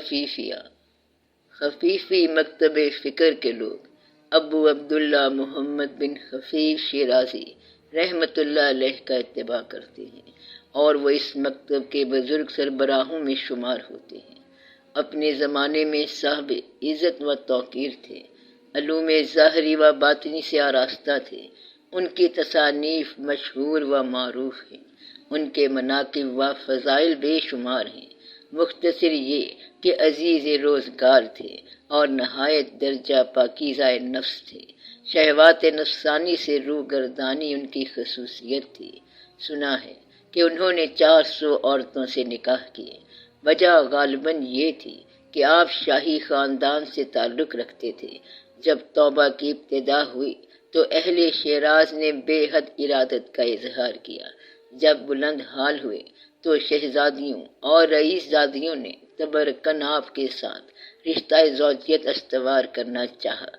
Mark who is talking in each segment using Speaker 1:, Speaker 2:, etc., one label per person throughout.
Speaker 1: خفیفیہ، خفیفی مکتب فکر کے لوگ ابو عبداللہ محمد بن خفیف شیرازی رحمت اللہ علیہ کا اتباع کرتے ہیں، اور وہ اس مکتب کے بزرگ سربراہوں میں شمار ہوتے ہیں۔ اپنے زمانے میں صاحب عزت و توقیر تھے، علوم ظاہری و باطنی سے آراستہ تھے۔ ان کی تصانیف مشہور و معروف ہیں، ان کے مناقب و فضائل بے شمار ہیں۔ مختصر یہ کہ عزیز روزگار تھے اور نہایت درجہ پاکیزہ نفس تھے۔ شہوات نفسانی سے روگردانی ان کی خصوصیت تھی۔ سنا ہے کہ انہوں نے 400 عورتوں سے نکاح کیے۔ وجہ غالباً یہ تھی کہ آپ شاہی خاندان سے تعلق رکھتے تھے۔ جب توبہ کی ابتدا ہوئی تو اہل شیراز نے بے حد ارادت کا اظہار کیا۔ جب بلند حال ہوئے تو شہزادیوں اور رئیس زادیوں نے تبرکن آپ کے ساتھ رشتہ زوجیت استوار کرنا چاہا،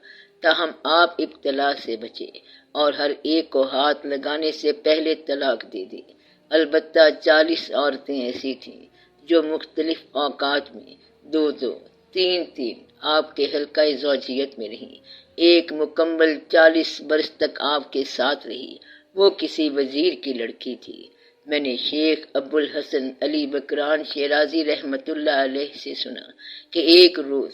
Speaker 1: تاہم آپ ابتلا سے بچے اور ہر ایک کو ہاتھ لگانے سے پہلے طلاق دے دی۔ البتہ 40 عورتیں ایسی تھیں جو مختلف اوقات میں 2 3 آپ کے حلقہ زوجیت میں رہیں۔ ایک مکمل 40 برس تک آپ کے ساتھ رہی، وہ کسی وزیر کی لڑکی تھی۔ میں نے شیخ ابو الحسن علی بکران شیرازی رحمت اللہ علیہ سے سنا کہ ایک روز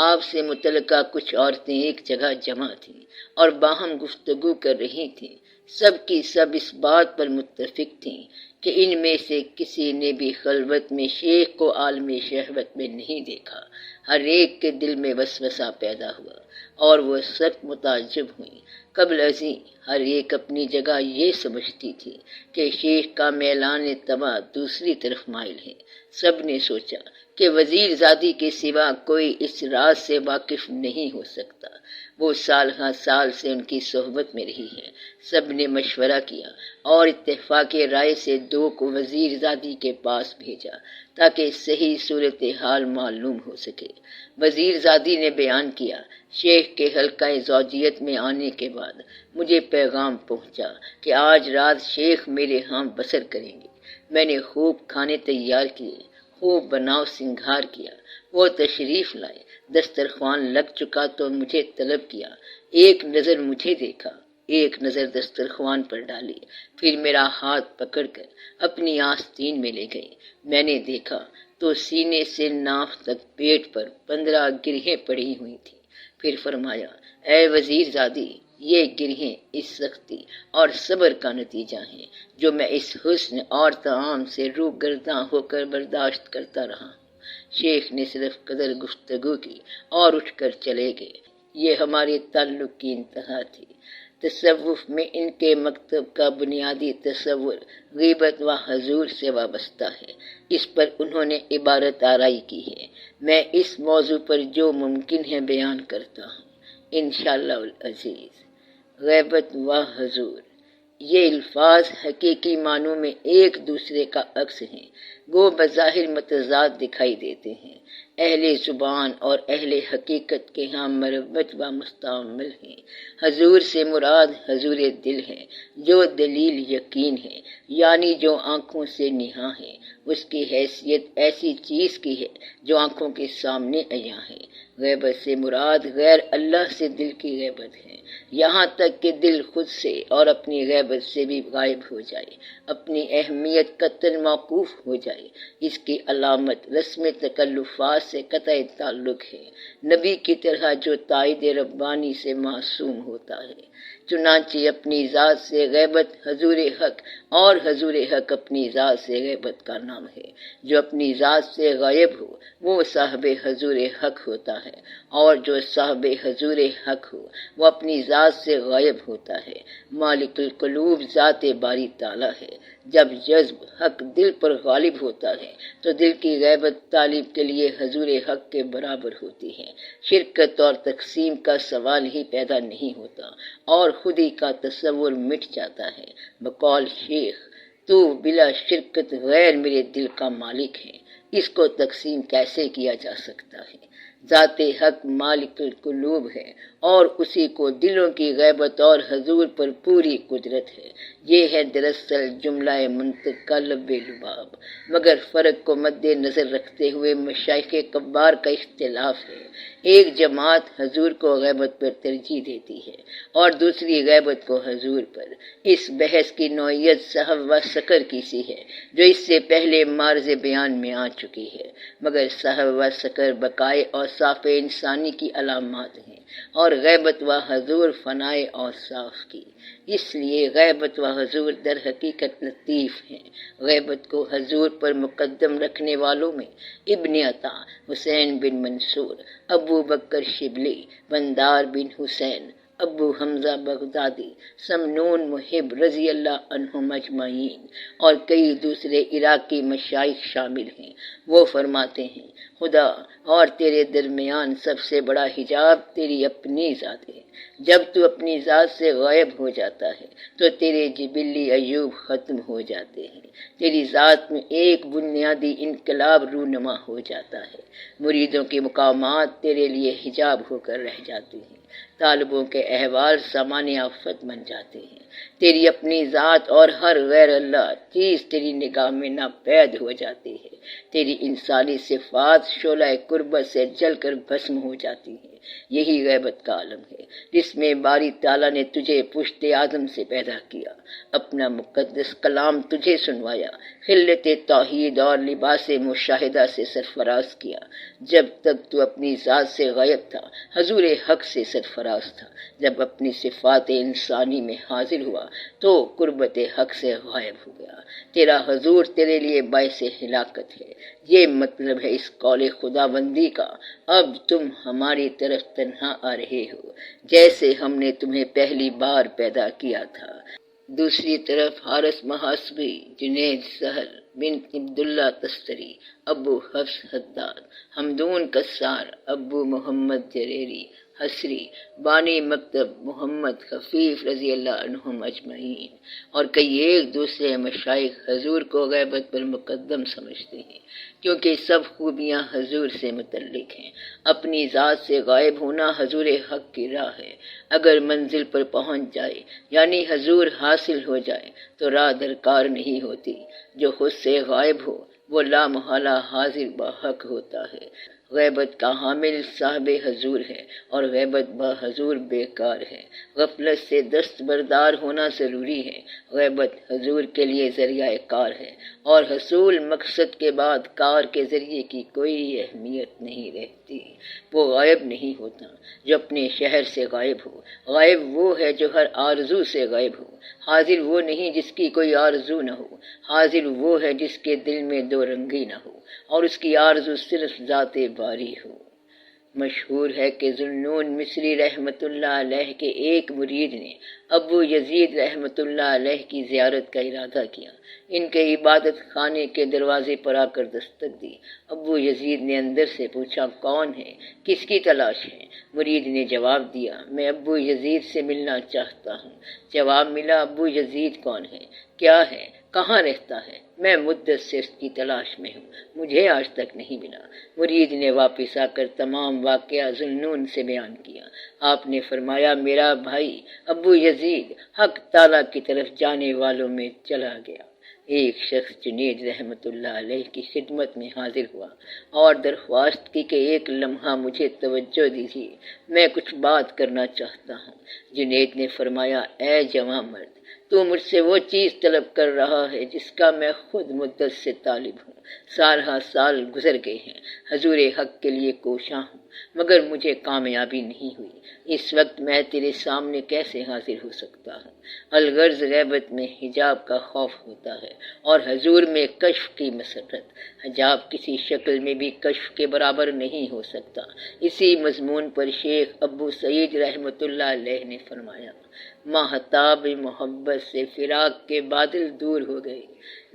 Speaker 1: آپ سے متعلقہ کچھ عورتیں ایک جگہ جمع تھیں اور باہم گفتگو کر رہی تھیں۔ سب کی سب اس بات پر متفق تھیں کہ ان میں سے کسی نے بھی خلوت میں شیخ کو عالم شہوت میں نہیں دیکھا۔ ہر ایک کے دل میں وسوسہ پیدا ہوا اور وہ سخت متعجب ہوئیں۔ قبل ازیں ہر ایک اپنی جگہ یہ سمجھتی تھی کہ شیخ کا میلان طبع دوسری طرف مائل ہے۔ سب نے سوچا کہ وزیر زادی کے سوا کوئی اس راز سے واقف نہیں ہو سکتا۔ وہ سال ہر سال سے ان کی صحبت میں رہی ہے۔ سب نے مشورہ کیا اور اتفاق رائے سے 2 کو وزیر زادی کے پاس بھیجا تاکہ صحیح صورتحال معلوم ہو سکے۔ وزیر زادی نے بیان کیا، شیخ کے حلقہ زوجیت میں آنے کے بعد مجھے پیغام پہنچا کہ آج رات شیخ میرے ہاں بسر کریں گے۔ میں نے خوب کھانے تیار کیے، خوب بناؤ سنگھار کیا۔ وہ تشریف لائے، دسترخوان لگ چکا تو مجھے طلب کیا۔ ایک نظر مجھے دیکھا، ایک نظر دسترخوان پر ڈالی، پھر میرا ہاتھ پکڑ کر اپنی آستین میں لے گئی۔ میں نے دیکھا تو سینے سے ناف تک پیٹ پر 15 گرہیں پڑی ہوئی تھیں۔ پھر فرمایا، اے وزیر زادی، یہ گرہیں اس سختی اور صبر کا نتیجہ ہیں جو میں اس حسن اور طعام سے روگرداں ہو کر برداشت کرتا رہا ہوں۔ شیخ نے صرف قدر گفتگو کی اور اٹھ کر چلے گئے۔ یہ ہمارے تعلق کی انتہا تھی۔ تصوف میں ان کے مکتب کا بنیادی تصور غیبت و حضور سے وابستہ ہے۔ اس پر انہوں نے عبارت آرائی کی ہے۔ میں اس موضوع پر جو ممکن ہے بیان کرتا ہوں انشاءاللہ العزیز۔ غیبت و حضور، یہ الفاظ حقیقی معنوں میں ایک دوسرے کا عکس ہیں، گو بظاہر متضاد دکھائی دیتے ہیں۔ اہل زبان اور اہل حقیقت کے ہاں مربوط و مستعمل ہیں۔ حضور سے مراد حضور دل ہے، جو دلیل یقین ہے، یعنی جو آنکھوں سے نہاں ہے۔ اس کی حیثیت ایسی چیز کی ہے جو آنکھوں کے سامنے عیاں ہے۔ غیبت سے مراد غیر اللہ سے دل کی غیبت ہے، یہاں تک کہ دل خود سے اور اپنی غیبت سے بھی غائب ہو جائے، اپنی اہمیت قطعاً موقوف ہو جائے۔ اس کی علامت رسم تکلفات سے قطع تعلق ہے، نبی کی طرح جو تائید ربانی سے معصوم ہوتا ہے۔ چنانچہ اپنی ذات سے غیبت حضور حق اور حضور حق اپنی ذات سے غیبت کا نام ہے۔ جو اپنی ذات سے غائب ہو وہ صاحب حضور حق ہوتا ہے، اور جو صاحب حضور حق ہو وہ اپنی ذات سے غائب ہوتا ہے۔ مالک القلوب ذات باری تعالیٰ ہے۔ جب جذب حق دل پر غالب ہوتا ہے تو دل کی غیبت طالب کے لیے حضور حق کے برابر ہوتی ہے۔ شرکت اور تقسیم کا سوال ہی پیدا نہیں ہوتا اور خود ہی کا تصور مٹ جاتا ہے۔ بقول شیخ، تو بلا شرکت غیر میرے دل کا مالک ہے، اس کو تقسیم کیسے کیا جا سکتا ہے؟ ذات حق مالک القلوب ہے اور اسی کو دلوں کی غیبت اور حضور پر پوری قدرت ہے۔ یہ ہے دراصل جملہ منطق کا لب لباب، مگر فرق کو مد نظر رکھتے ہوئے مشائخ کبار کا اختلاف ہے۔ ایک جماعت حضور کو غیبت پر ترجیح دیتی ہے اور دوسری غیبت کو حضور پر۔ اس بحث کی نوعیت صحو و سکر کی سی ہے جو اس سے پہلے معرض بیان میں آ چکی ہے، مگر صحو و سکر بقائے اوصاف انسانی کی علامات ہیں اور غیبت و حضور فنائے اوصاف کی۔ اس لیے غیبت و حضور در حقیقت لطیف ہیں۔ غیبت کو حضور پر مقدم رکھنے والوں میں ابن عطا، حسین بن منصور، ابو بکر شبلی، بندار بن حسین، ابو حمزہ بغدادی، سمنون محب رضی اللہ عنہم اجمعین اور کئی دوسرے عراقی مشائخ شامل ہیں۔ وہ فرماتے ہیں خدا اور تیرے درمیان سب سے بڑا حجاب تیری اپنی ذات ہے۔ جب تو اپنی ذات سے غائب ہو جاتا ہے تو تیرے جبلی ایوب ختم ہو جاتے ہیں، تیری ذات میں ایک بنیادی انقلاب رونما ہو جاتا ہے، مریدوں کے مقامات تیرے لیے حجاب ہو کر رہ جاتے ہیں، طالبوں کے احوال سامان آفت بن جاتے ہیں، تیری اپنی ذات اور ہر غیر اللہ چیز تیری نگاہ میں ناپید ہو جاتی ہے، تیری انسانی صفات شعلہ قربت سے جل کر بھسم ہو جاتی ہیں۔ یہی غیبت کا عالم ہے جس میں باری تعالیٰ نے تجھے پشت آدم سے پیدا کیا، اپنا مقدس کلام تجھے سنوایا، خلت توحید اور لباس مشاہدہ سے سرفراز کیا۔ جب تک تو اپنی ذات سے غائب تھا حضور حق سے سرفراز تھا، جب اپنی صفات انسانی میں حاضر ہوا تو قربت حق سے غائب ہو گیا۔ تیرا حضور تیرے لیے باعث ہلاکت ہے۔ یہ مطلب ہے اس قول خدا بندی کا، اب تم ہماری طرف تنہا آ رہے ہو جیسے ہم نے تمہیں پہلی بار پیدا کیا تھا۔ دوسری طرف حارث محاسبی، جنید سہل بن عبداللہ تستری، ابو حفص حداد، حمدون کسار، ابو محمد جریری حسری، بانی مکتب محمد خفیف رضی اللہ عنہم اجمعین اور کئی ایک دوسرے مشائخ حضور کو غیبت پر مقدم سمجھتے ہیں، کیونکہ سب خوبیاں حضور سے متعلق ہیں۔ اپنی ذات سے غائب ہونا حضور حق کی راہ ہے۔ اگر منزل پر پہنچ جائے یعنی حضور حاصل ہو جائے تو راہ درکار نہیں ہوتی۔ جو خود سے غائب ہو وہ لا محالہ حاضر بحق ہوتا ہے۔ غیبت کا حامل صاحب حضور ہے اور غیبت با حضور بیکار ہے۔ غفلت سے دستبردار ہونا ضروری ہے۔ غیبت حضور کے لیے ذریعہ کار ہے اور حصول مقصد کے بعد کار کے ذریعے کی کوئی اہمیت نہیں رہتی۔ وہ غائب نہیں ہوتا جو اپنے شہر سے غائب ہو، غائب وہ ہے جو ہر آرزو سے غائب ہو، حاضر وہ نہیں جس کی کوئی آرزو نہ ہو، حاضر وہ ہے جس کے دل میں دو رنگی نہ ہو اور اس کی آرزو صرف ذات باری ہو۔ مشہور ہے کہ ذوالنون مصری رحمۃ اللہ علیہ کے ایک مرید نے ابو یزید رحمۃ اللہ علیہ کی زیارت کا ارادہ کیا۔ ان کے عبادت خانے کے دروازے پر آ کر دستک دی۔ ابو یزید نے اندر سے پوچھا کون ہے، کس کی تلاش ہے؟ مرید نے جواب دیا میں ابو یزید سے ملنا چاہتا ہوں۔ جواب ملا ابو یزید کون ہے، کیا ہے، کہاں رہتا ہے؟ میں مدت سے اس کی تلاش میں ہوں، مجھے آج تک نہیں ملا۔ مرید نے واپس آ کر تمام واقعہ ذوالنون سے بیان کیا۔ آپ نے فرمایا میرا بھائی ابو یزید حق تعالیٰ کی طرف جانے والوں میں چلا گیا۔ ایک شخص جنید رحمۃ اللہ علیہ کی خدمت میں حاضر ہوا اور درخواست کی کہ ایک لمحہ مجھے توجہ دیجیے، میں کچھ بات کرنا چاہتا ہوں۔ جنید نے فرمایا اے جوان مرد، تو مجھ سے وہ چیز طلب کر رہا ہے جس کا میں خود مدت سے طالب ہوں۔ سالہ سال گزر گئے ہیں، حضور حق کے لیے کوشاں ہوں مگر مجھے کامیابی نہیں ہوئی۔ اس وقت میں تیرے سامنے کیسے حاضر ہو سکتا ہوں؟ الغرض غیبت میں حجاب کا خوف ہوتا ہے اور حضور میں کشف کی مسرت۔ حجاب کسی شکل میں بھی کشف کے برابر نہیں ہو سکتا۔ اسی مضمون پر شیخ ابو سعید رحمۃ اللہ علیہ نے فرمایا ماہتاب محبت سے فراق کے بادل دور ہو گئے،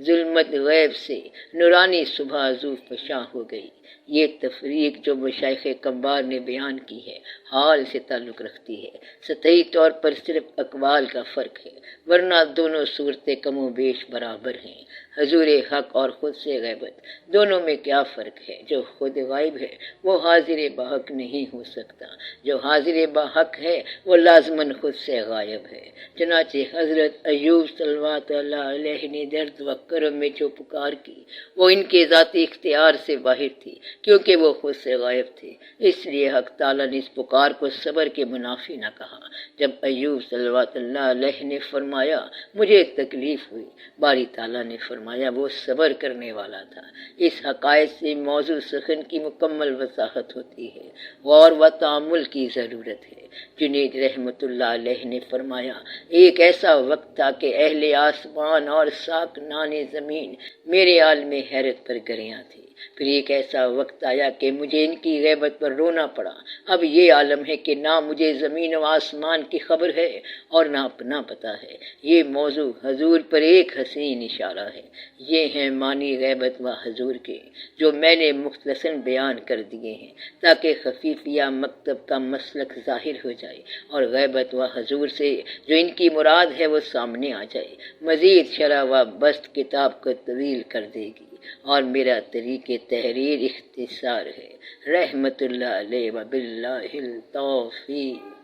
Speaker 1: ظلمت غیب سے نورانی صبح زو فشاں ہو گئی۔ یہ تفریق جو مشائخ کمبار نے بیان کی ہے حال سے تعلق رکھتی ہے، سطحی طور پر صرف اقوال کا فرق ہے، ورنہ دونوں صورتیں کم و بیش برابر ہیں۔ حضور حق اور خود سے غیبت دونوں میں کیا فرق ہے؟ جو خود غائب ہے وہ حاضر بحق نہیں ہو سکتا، جو حاضر بحق ہے وہ لازماً خود سے غائب ہے۔ چنانچہ حضرت ایوب صلوات اللہ علیہ نے درد و کرم میں جو پکار کی وہ ان کے ذاتی اختیار سے باہر تھی، کیونکہ وہ خود سے غائب تھے۔ اس لیے حق تعالیٰ نے اس پکار کو صبر کے منافی نہ کہا۔ جب ایوب صلوات اللہ علیہ نے فرمایا مجھے تکلیف ہوئی، باری تعالیٰ نے فرمایا وہ صبر کرنے والا تھا۔ اس حقائق سے موضوع سخن کی مکمل وضاحت ہوتی ہے، غور و تأمل کی ضرورت ہے۔ جنید رحمۃ اللہ علیہ نے فرمایا ایک ایسا وقت تھا کہ اہل آسمان اور ساکنان زمین میرے عالم حیرت پر گریاں تھی۔ پھر ایک ایسا وقت آیا کہ مجھے ان کی غیبت پر رونا پڑا۔ اب یہ عالم ہے کہ نہ مجھے زمین و آسمان کی خبر ہے اور نہ اپنا پتہ ہے۔ یہ موضوع حضور پر ایک حسین اشارہ ہے۔ یہ ہیں معنی غیبت و حضور کے، جو میں نے مختصراً بیان کر دیے ہیں تاکہ خفیفیہ مکتب کا مسلک ظاہر ہو جائے اور غیبت و حضور سے جو ان کی مراد ہے وہ سامنے آ جائے۔ مزید شرح و بسط کتاب کو طویل کر دے گی اور میرا طریق تحریر اختصار ہے۔ رحمت اللہ علیہ و باللہ التوفیق۔